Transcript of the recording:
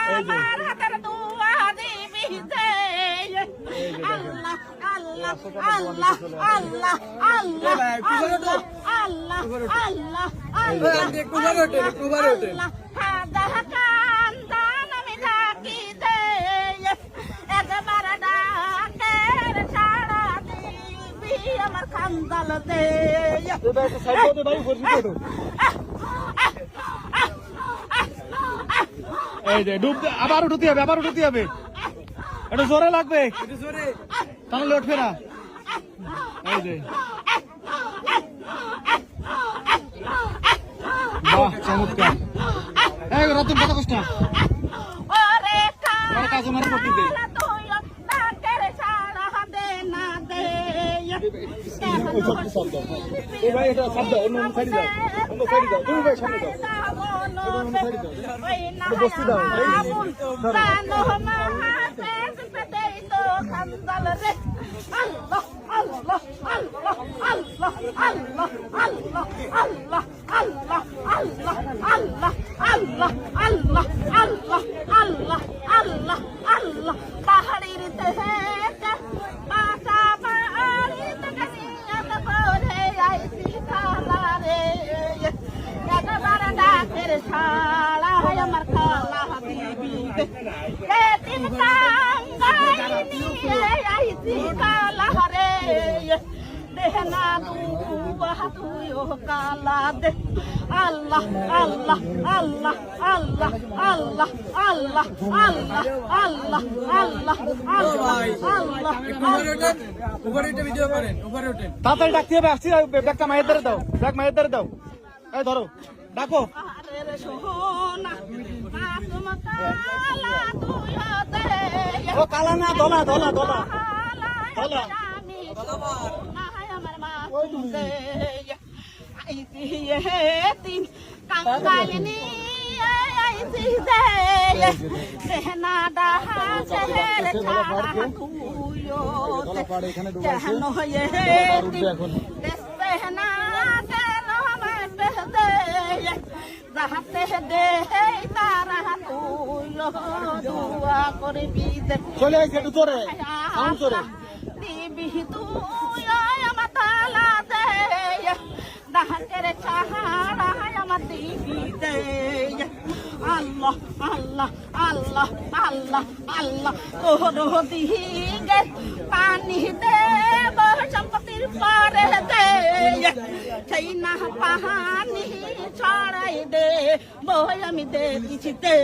আমার হাতের দোয়া দিবি দে আল্লাহ আল্লাহ আল্লাহ আল্লাহ আল্লাহ আল্লাহ আল্লাহ আল্লাহ আল্লাহ হাদা কান্দান আমি ডাকি দে একবার ডাকের ছাড়া দিবি আমার কান্দাল দে এই যে ডুব আবার উঠতে হবে এটা জোরে লাগবে তাহলে উঠবে না এই যে বাহ চমৎকার এই রতন কত কষ্ট ওরে কাজে মারা করতে দে তুই ডাকের ছাড়া দে না দে এই ভাই এটা শব্দ অন্য সাইড দাও তুমি ভাই সামনে দাও বসতে দাও আল্লাহ আল্লাহ আল্লাহ আল্লাহ আল্লাহ আল্লাহ আল্লাহ আল্লাহ আল্লাহ আল্লাহ আল্লাহ আল্লাহ আল্লাহ আল্লাহ আল্লাহ পাহাড়ির থেকে পাশা পাহাড়ি থেকে নিয়ত করে আইছি খালা রে একবার ডাকের ছাড়া আমার খালা দিবি তিন কাঙ্গাই নিয়ে আইছি খালা রে দেহনা দুয়া তুইও কালা দে আল্লাহ আল্লাহ আল্লাহ আল্লাহ আল্লাহ আল্লাহ আল্লাহ আল্লাহ আল্লাহ আল্লাহ তাড়াতাড়ি ডাকতে হবে আসছি ব্যাগটা মায়ের ধরে দাও ব্যাগ মায়ের ধরে দাও এই ধরো ডাকো আরে সোনা তুমি কালা তুইও দে ও কালা না দলা দলা দলা দলা আমার মা তিন কাঙ্গালিনী আইছি দে দেহনা ডাহা ছেলের ছাড়া তুইও কেন দেহনা কেন দে রাহতে দে তারা তুইও দোয়া করবি দে চলে আইছে একটু জোরে সাউন্ড জোরে দিবি তুই আমার তালা দে ডাকের ছাড়া আমার দিবি দে আল্লাহ আল্লাহ আল্লাহ আল্লাহ আল্লাহ তোর দিকে পানি দে সম্পত্তির পরে দে সেই না পাহানি ছড়াই দে বই আমি দে দিছি দে